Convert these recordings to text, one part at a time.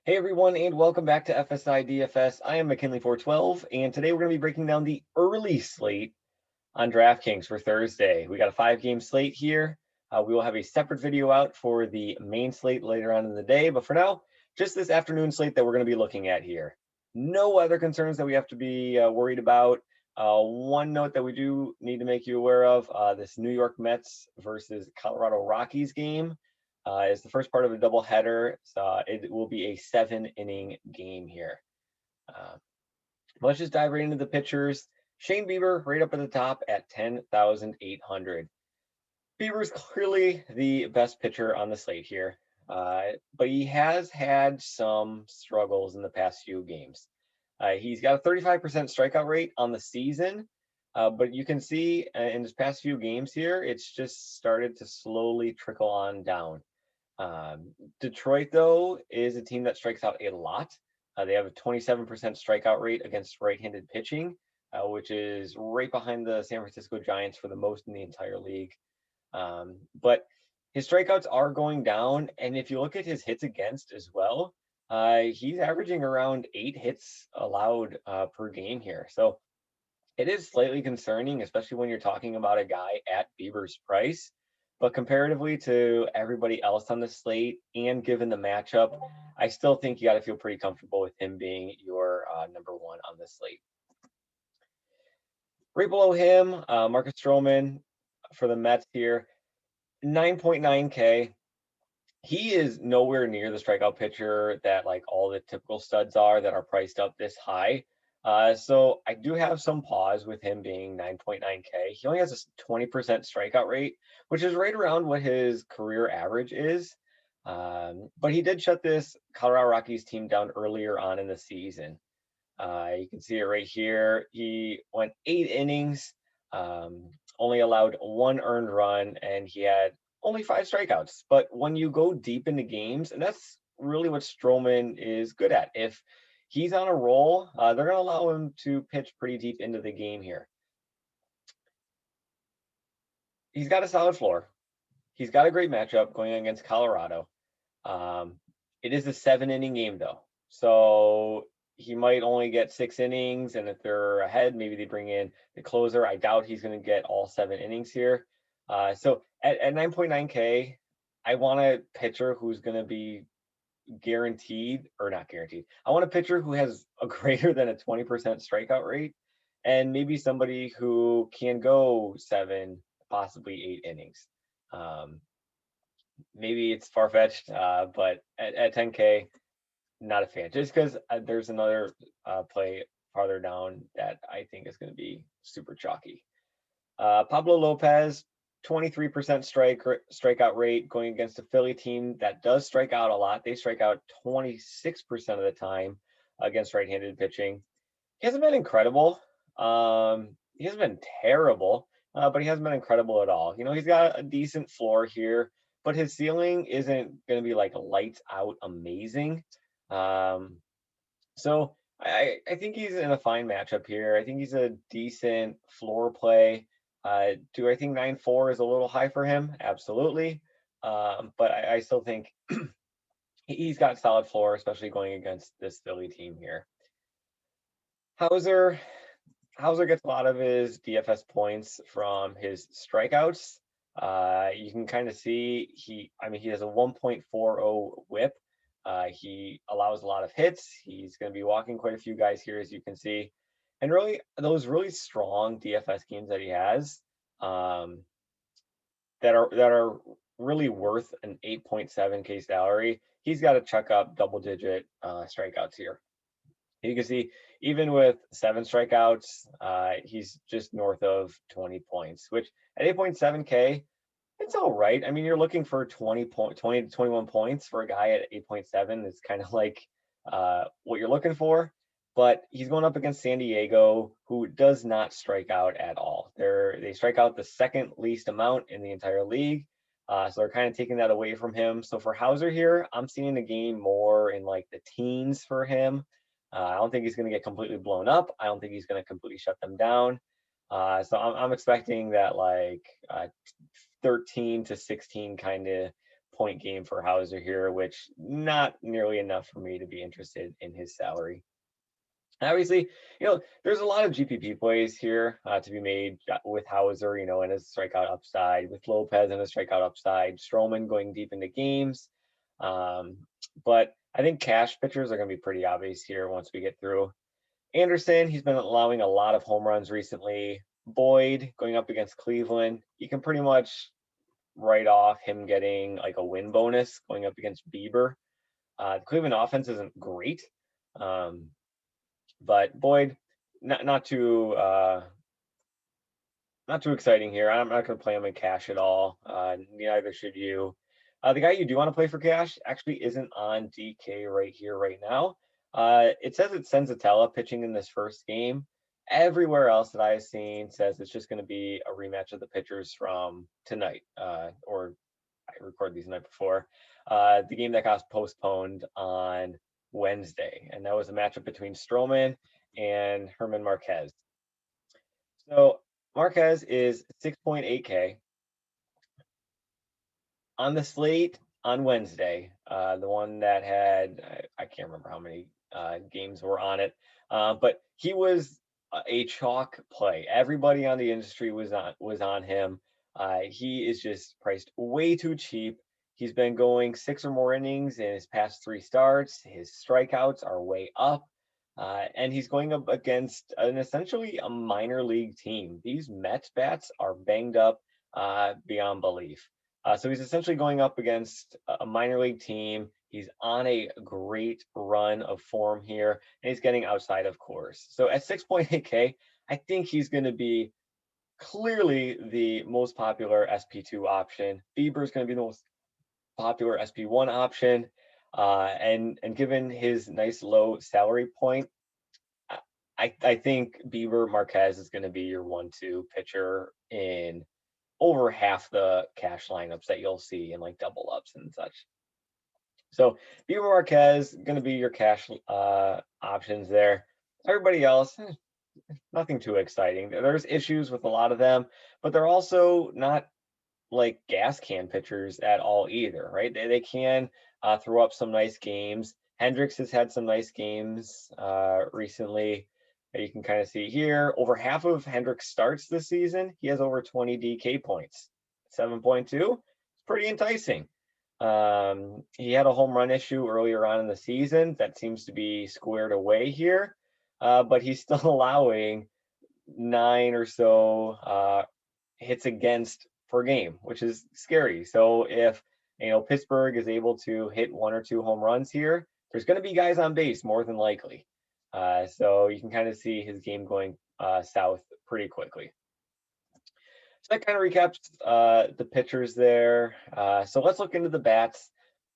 Hey everyone, and welcome back to FSI DFS. I am McKinley412, and today we're going to be breaking down the early slate on Draftkings for Thursday. We got a 5-game slate here. We will have a separate video out for the main slate later on in the day, but for now, just this afternoon slate that we're going to be looking at here. No other concerns that we have to be worried about. One note that we do need to make you aware of, this New York Mets versus Colorado Rockies game. Is the first part of a doubleheader. So it will be a 7-inning game here. Let's just dive right into the pitchers. Shane Bieber right up at the top at 10,800. Bieber's clearly the best pitcher on the slate here, but he has had some struggles in the past few games. He's got a 35% strikeout rate on the season, but you can see in his past few games here, it's just started to slowly trickle on down. Detroit, though, is a team that strikes out a lot. They have a 27% strikeout rate against right-handed pitching, which is right behind the San Francisco Giants for the most in the entire league. But his strikeouts are going down, and if you look at his hits against as well, he's averaging around 8 hits allowed per game here. So it is slightly concerning, especially when you're talking about a guy at Bieber's price. But comparatively to everybody else on the slate, and given the matchup, I still think you got to feel pretty comfortable with him being your number one on the slate. Right below him, Marcus Stroman for the Mets here, 9.9K. He is nowhere near the strikeout pitcher that like all the typical studs are that are priced up this high. So I do have some pause with him being 9.9K. He only has a 20% strikeout rate, which is right around what his career average is. But he did shut this Colorado Rockies team down earlier on in the season. You can see it right here. He went 8 innings, only allowed 1 earned run, and he had only 5 strikeouts. But when you go deep into games, and that's really what Stroman is good at. If he's on a roll, they're going to allow him to pitch pretty deep into the game here. He's got a solid floor. He's got a great matchup going against Colorado. It is a 7-inning game, though. So he might only get 6 innings, and if they're ahead, maybe they bring in the closer. I doubt he's going to get all 7 innings here. So at 9.9K, I want a pitcher who's going to be guaranteed, or not guaranteed. I want a pitcher who has a greater than a 20% strikeout rate, and maybe somebody who can go 7, possibly 8 innings. Maybe it's far-fetched, but at 10K, not a fan. Just because there's another play farther down that I think is going to be super chalky. Pablo Lopez, 23% strikeout rate going against a Philly team that does strike out a lot. They strike out 26% of the time against right-handed pitching. He hasn't been incredible. He hasn't been terrible, but he hasn't been incredible at all. You know, he's got a decent floor here, but his ceiling isn't going to be like lights out amazing. So I think he's in a fine matchup here. I think he's a decent floor play. Do I think 9.4 is a little high for him? Absolutely. But I still think he's got solid floor, especially going against this Philly team here. Hauser gets a lot of his DFS points from his strikeouts. You can kind of see he has a 1.40 whip. He allows a lot of hits. He's going to be walking quite a few guys here, as you can see. And really, those really strong DFS games that he has that are really worth an 8.7K salary, he's got to chuck up double-digit strikeouts here. You can see, even with 7 strikeouts, he's just north of 20 points, which at 8.7K, it's all right. I mean, you're looking for 20 to 21 points for a guy at 8.7. It's kind of like what you're looking for. But he's going up against San Diego, who does not strike out at all. They strike out the second least amount in the entire league. So they're kind of taking that away from him. So for Hauser here, I'm seeing the game more in like the teens for him. I don't think he's going to get completely blown up. I don't think he's going to completely shut them down. So I'm expecting that like 13 to 16 kind of point game for Hauser here, which not nearly enough for me to be interested in his salary. Obviously, there's a lot of GPP plays here to be made with Hauser, and his strikeout upside, with Lopez and a strikeout upside, Stroman going deep into games. But I think cash pitchers are going to be pretty obvious here once we get through. Anderson, he's been allowing a lot of home runs recently. Boyd going up against Cleveland, you can pretty much write off him getting like a win bonus going up against BIEBER. The Cleveland offense isn't great. But Boyd, not too exciting here. I'm not going to play him in cash at all. Neither should you. The guy you do want to play for cash actually isn't on DK right here, right now. It says it's Senzatella pitching in this first game. Everywhere else that I've seen says it's just going to be a rematch of the pitchers from tonight, or I recorded these the night before. The game that got postponed on Wednesday, and that was a matchup between Stroman and Herman Marquez. So Marquez is 6.8K. On the slate on Wednesday, the one that had, I can't remember how many games were on it, but he was a chalk play. Everybody on the industry was on him. He is just priced way too cheap. He's been going 6 or more innings in his past 3 starts. His strikeouts are way up. And he's going up against essentially a minor league team. These Mets bats are banged up beyond belief. So he's essentially going up against a minor league team. He's on a great run of form here, and he's getting outside of course. So at 6.8K, I think he's going to be clearly the most popular SP2 option. BIEBER is going to be the most popular SP1 option. And given his nice low salary point, I think BIEBER Marquez is going to be your 1-2 pitcher in over half the cash lineups that you'll see in like double ups and such. So BIEBER Marquez going to be your cash options there. Everybody else, nothing too exciting. There's issues with a lot of them, but they're also not like gas can pitchers at all either, right? They can throw up some nice games. Hendricks has had some nice games recently. You can kind of see here, over half of Hendricks starts this season, he has over 20 DK points. 7.2, it's pretty enticing. He had a home run issue earlier on in the season that seems to be squared away here, but he's still allowing 9 or so hits against per game, which is scary. So if Pittsburgh is able to hit 1 or 2 home runs here, there's going to be guys on base more than likely. So you can kind of see his game going south pretty quickly. So that kind of recaps the pitchers there. So let's look into the bats.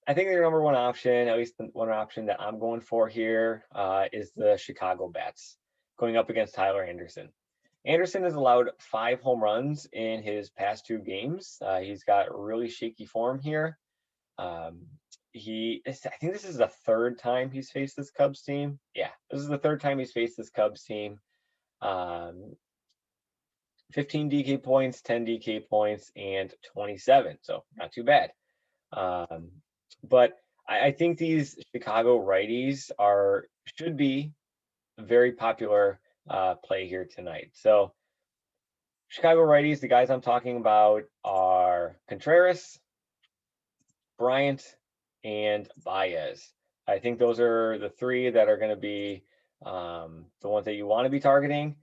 I think their number one option, at least the one option that I'm going for here, is the Chicago bats going up against Tyler Anderson. Anderson has allowed 5 home runs in his past 2 games. He's got really shaky form here. I think this is the 3rd time he's faced this Cubs team. Yeah, this is the 3rd time he's faced this Cubs team. 15 DK points, 10 DK points, and 27. So not too bad. But I think these Chicago righties should be a very popular play here tonight. So Chicago righties, the guys I'm talking about are Contreras, Bryant, and Baez. I think those are the 3 that are going to be the ones that you want to be targeting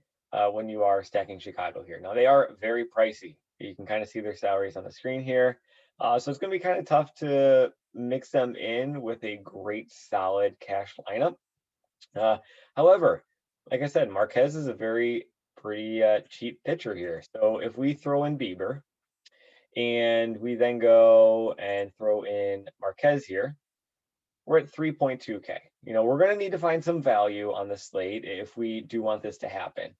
when you are stacking Chicago here. Now, they are very pricey. You can kind of see their salaries on the screen here. So it's going to be kind of tough to mix them in with a great, solid cash lineup. However, like I said, Marquez is a pretty cheap pitcher here. So if we throw in BIEBER, and we then go and throw in Marquez here, we're at 3.2K. We're going to need to find some value on the slate if we do want this to happen.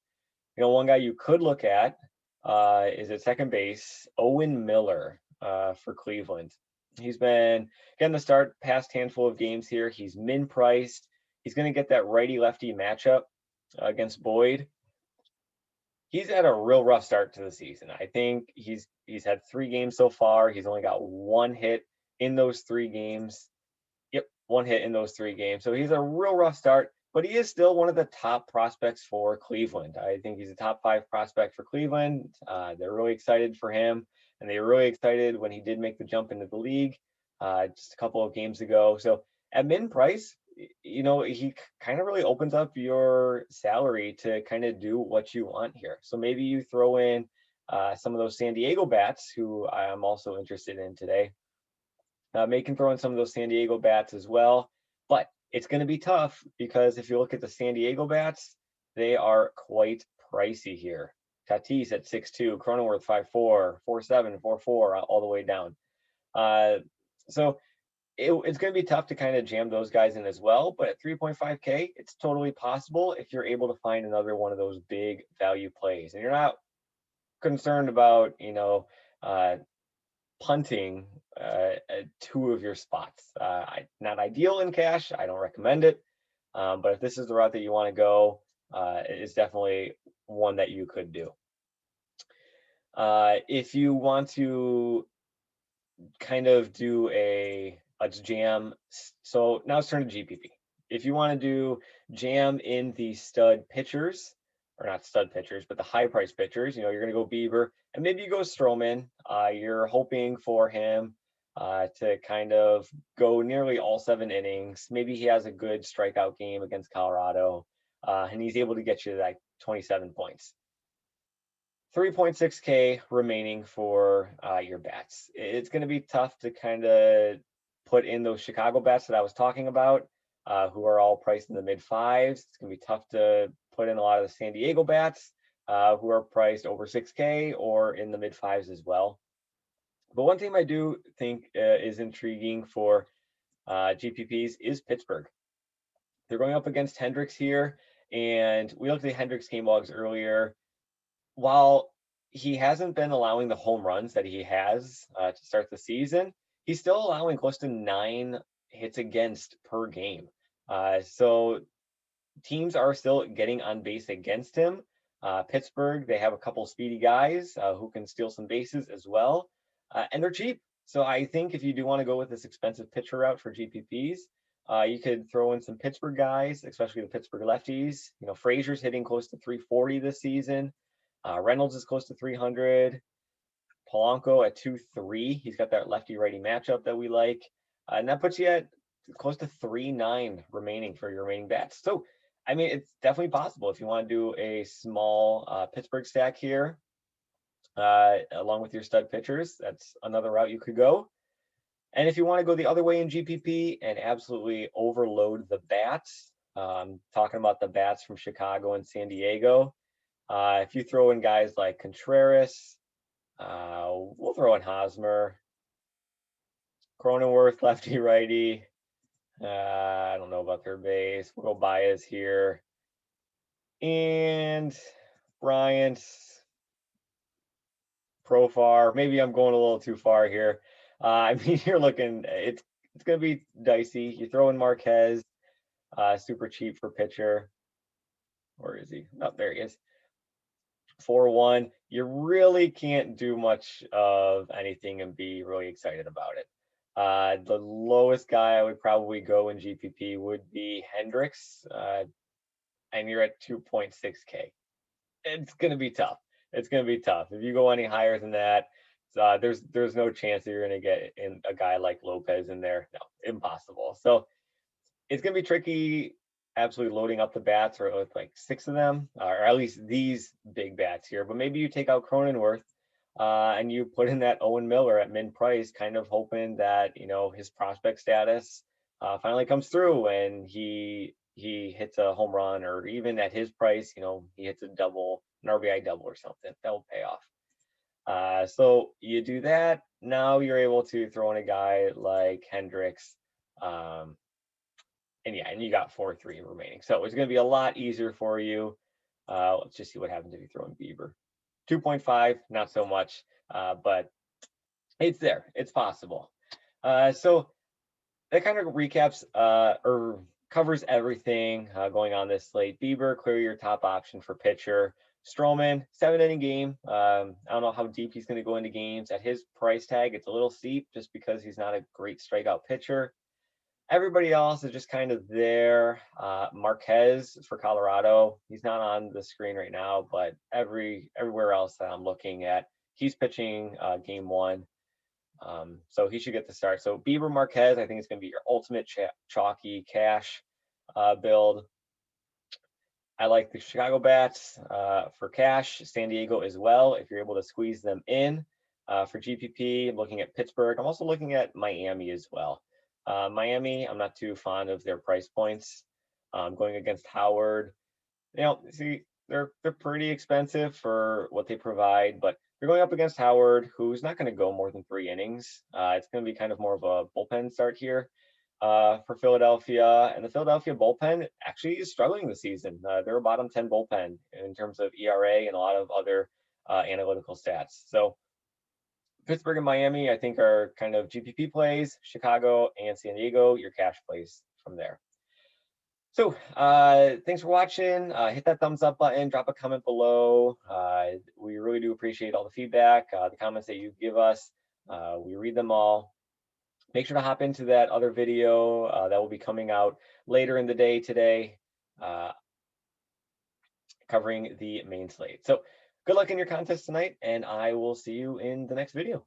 One guy you could look at is at second base, Owen Miller for Cleveland. He's been getting the start past handful of games here. He's min priced. He's going to get that righty-lefty matchup against Boyd. He's had a real rough start to the season. I think he's had 3 games so far. He's only got 1 hit in those 3 games. Yep, 1 hit in those 3 games. So he's a real rough start, but he is still one of the top prospects for Cleveland. I think he's a top 5 prospect for Cleveland. They're really excited for him, and they were really excited when he did make the jump into the league just a couple of games ago. So at min price, you know, he kind of really opens up your salary to kind of do what you want here. So maybe you throw in some of those San Diego bats, who I'm also interested in today. May can throw in some of those San Diego bats as well, but it's going to be tough because if you look at the San Diego bats, they are quite pricey here. Tatis at 6.2, Cronenworth 5.4, 4.7, 4.4, all the way down. So it's going to be tough to kind of jam those guys in as well, but at 3.5K, it's totally possible if you're able to find another one of those big value plays, and you're not concerned about, you know, punting 2 of your spots. Not ideal in cash. I don't recommend it. But if this is the route that you want to go, it's definitely one that you could do. If you want to kind of do a jam, so now it's turn to GPP. If you want to do jam in the stud pitchers, or not stud pitchers, but the high price pitchers, you know, you're going to go BIEBER, and maybe you go STROMAN. You're hoping for him to kind of go nearly all 7 innings. Maybe he has a good strikeout game against Colorado, and he's able to get you like 27 points. 3.6K remaining for your bats. It's going to be tough to kind of put in those Chicago bats that I was talking about, who are all priced in the mid 5s. It's going to be tough to put in a lot of the San Diego bats, who are priced over 6K or in the mid 5s as well. But one thing I do think is intriguing for GPPs is Pittsburgh. They're going up against Hendricks here, and we looked at the Hendricks game logs earlier. While he hasn't been allowing the home runs that he has to start the season, he's still allowing close to 9 hits against per game. So teams are still getting on base against him. Pittsburgh, they have a couple speedy guys who can steal some bases as well, and they're cheap. So I think if you do want to go with this expensive pitcher route for GPPs, you could throw in some Pittsburgh guys, especially the Pittsburgh lefties. You know, Frazier's hitting close to 340 this season. Reynolds is close to 300. Polanco at 2.3. He's got that lefty-righty matchup that we like. And that puts you at close to 3.9 remaining for your remaining bats. So, I mean, it's definitely possible if you want to do a small Pittsburgh stack here, along with your stud pitchers. That's another route you could go. And if you want to go the other way in GPP and absolutely overload the bats, talking about the bats from Chicago and San Diego, if you throw in guys like Contreras, we'll throw in Hosmer, Cronenworth, lefty righty. I don't know about third base. We'll go Baez here, and Bryant, Profar. Maybe I'm going a little too far here. I mean, you're looking. It's going to be dicey. You throw in Marquez, super cheap for pitcher. Where is he? Oh, there he is. 4.1. You really can't do much of anything and be really excited about it. The lowest guy I would probably go in GPP would be Hendricks, and you're at 2.6K. It's going to be tough. It's going to be tough. If you go any higher than that, there's no chance that you're going to get in a guy like Lopez in there. No, impossible. So it's going to be tricky absolutely loading up the bats, or with like 6 of them, or at least these big bats here. But maybe you take out Cronenworth and you put in that Owen Miller at min price, kind of hoping that, you know, his prospect status finally comes through and he hits a home run, or even at his price, you know, he hits a double, an RBI double or something. That will pay off. So you do that. Now you're able to throw in a guy like Hendricks. And yeah, and you got 4.3 remaining. So it's going to be a lot easier for you. Let's just see what happens if you throw in BIEBER. 2.5, not so much, but it's there. It's possible. So that kind of recaps or covers everything going on this slate. BIEBER, clearly your top option for pitcher. Stroman, 7-inning game. I don't know how deep he's going to go into games. At his price tag, it's a little steep just because he's not a great strikeout pitcher. Everybody else is just kind of there. Marquez for Colorado, he's not on the screen right now, but everywhere else that I'm looking at, he's pitching game 1. So he should get the start. So BIEBER, Marquez, I think it's going to be your ultimate chalky cash build. I like the Chicago bats for cash, San Diego as well, if you're able to squeeze them in. For GPP, I'm looking at Pittsburgh. I'm also looking at Miami as well. Miami, I'm not too fond of their price points. Going against Howard, see, they're pretty expensive for what they provide, but you're going up against Howard, who's not going to go more than 3 innings. It's going to be kind of more of a bullpen start here for Philadelphia, and the Philadelphia bullpen actually is struggling this season. They're a bottom 10 bullpen in terms of ERA and a lot of other analytical stats. So Pittsburgh and Miami, I think, are kind of GPP plays. Chicago and San Diego, your cash plays from there. So thanks for watching. Hit that thumbs up button, drop a comment below. We really do appreciate all the feedback, the comments that you give us. We read them all. Make sure to hop into that other video that will be coming out later in the day today, covering the main slate. So good luck in your contest tonight, and I will see you in the next video.